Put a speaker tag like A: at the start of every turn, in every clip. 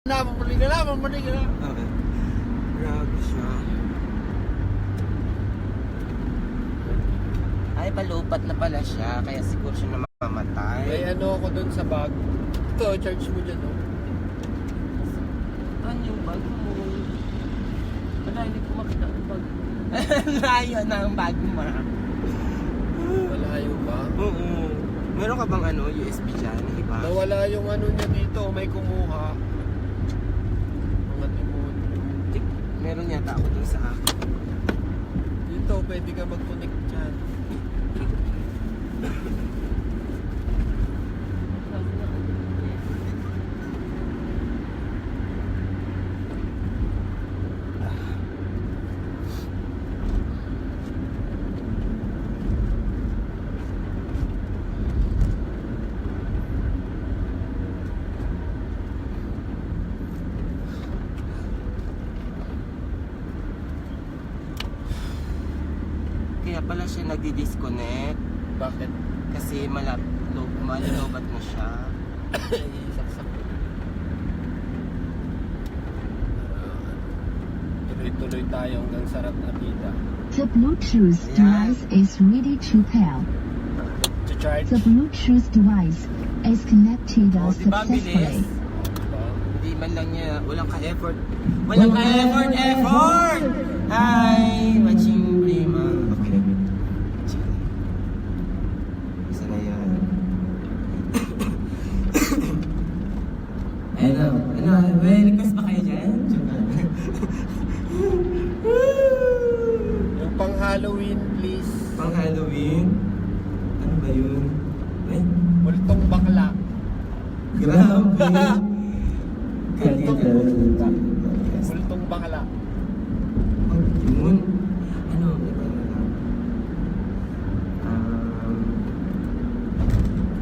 A: Mamalig ka na.
B: Okay. Grabe siya. Ay, palupat na pala siya. Kaya siguro siya namamatay.
A: May ano ako dun sa bag. Ito, charge mo dyan, no?
B: Ano yung bag mo?
A: Wala, hindi ko makita ang bag.
B: Layo na ang bag mo.
A: Malayo ba?
B: Oo. Meron ka bang ano, USB dyan? Iba?
A: Nawala yung ano niya dito. May kumuha. Mga demonyo.
B: Meron yata ako dun sa akin.
A: Dito, pwede ka mag-connect dyan.
B: Kaya pala siya nagdi-disconnect.
A: Bakit?
B: Kasi malalobat na siya.
A: Isaksak ko. Tuloy-tuloy tayo hanggang Sarat Abida.
C: The Bluetooth device is ready to pair.
A: To charge.
C: The Bluetooth device is connected
B: Oh, di ba ang bilis?
C: successfully.
A: Diba?
B: Hindi man lang niya, walang ka-effort. Walang ka-effort! Hi! Watching Prima. Okay. Isa na yan. May request ba kayo dyan?
A: Yung pang Halloween, please.
B: Pang Halloween? Ano ba yun? Eh?
A: Multong bakla.
B: Grabe!
A: Multong bakla.
B: Yun? Ano? Iba na lang.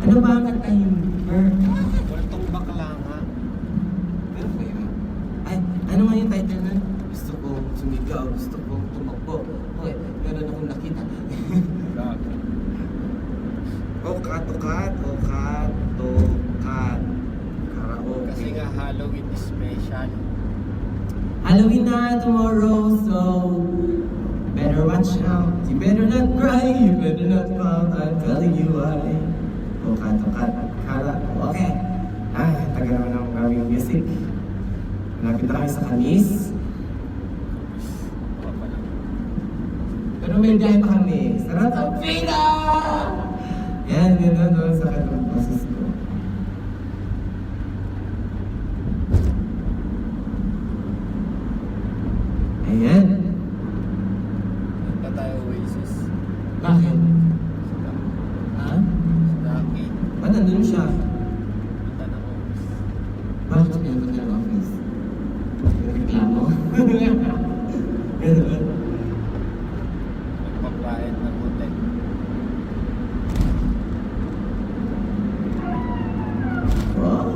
B: Ano ba ang kanta yung
A: Multong bakla nga.
B: Ano ba yun? Ay, ano nga yung title nun? Gusto kong sumigaw, gusto kong tumakbo. Okay, meron akong nakita.
A: Gago.
B: Okat. Karaoke.
A: Kasi nga Halloween special.
B: Halloween na tomorrow, so better watch out. You better not cry, you better not pout. I'm telling you why. Okat. Okay. Tagal naman ng aming music. Malapit na kami sa Kamis. Pero may biyahe pa kami. Sarap ang pila! Yan, gano'n doon sa katong boses ko. Ayan.
A: Punta tayo Oasis.
B: Bakit? Ha?
A: Daki.
B: Ba't nandun siya?
A: Punta na office.
B: Bakit siya pinunta ng office? Reklamo? Gano'n.
A: Magpabayad ng hotel.
B: Wow!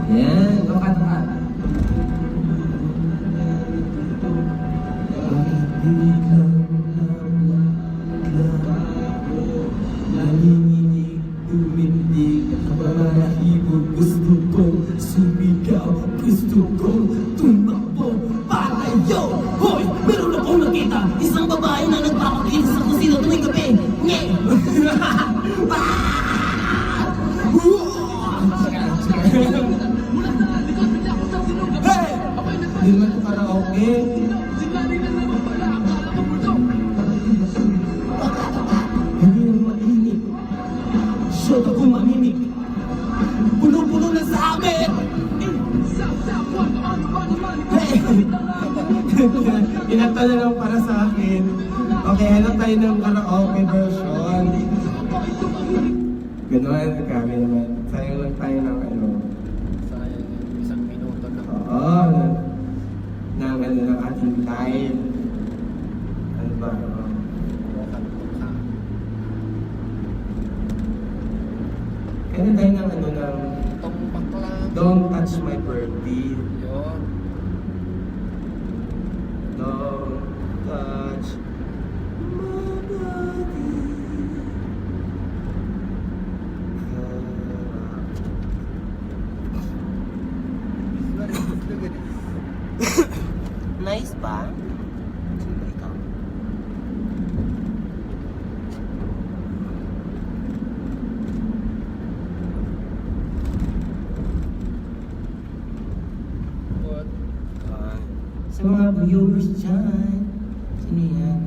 B: Yan, lokat. Nanginginig, tumindig, kabalahibog. Gusto kong sumigaw, gusto kong tumakbo. Palayo! Hoy! Meron akong nakita, isang babae na nagpapakilis sa kusina tuwing gabi. Nye! Hey! Hindi naman ito karaoke. Hindi naman mainit. Shot ako mamimik. Puno-puno na sa amin! Hey! Kinanta na lang para sa akin. Okay, hanap tayo ng karaoke version. Gano'n, kami naman. Sayang lang tayo ng ano.
A: Sayang yung isang minuto na.
B: Oo. Ng ano ng ating time. Ano ba?
A: Bukat-buka.
B: Kaya tayo ng ano ng
A: Itong bakla.
B: Don't Touch My Birthday.
A: Yun.
B: Don't touch my body.
A: Look at this.
B: Nice ba? Sino ba ikaw?
A: What?
B: Sa mga viewers dyan, sino yan?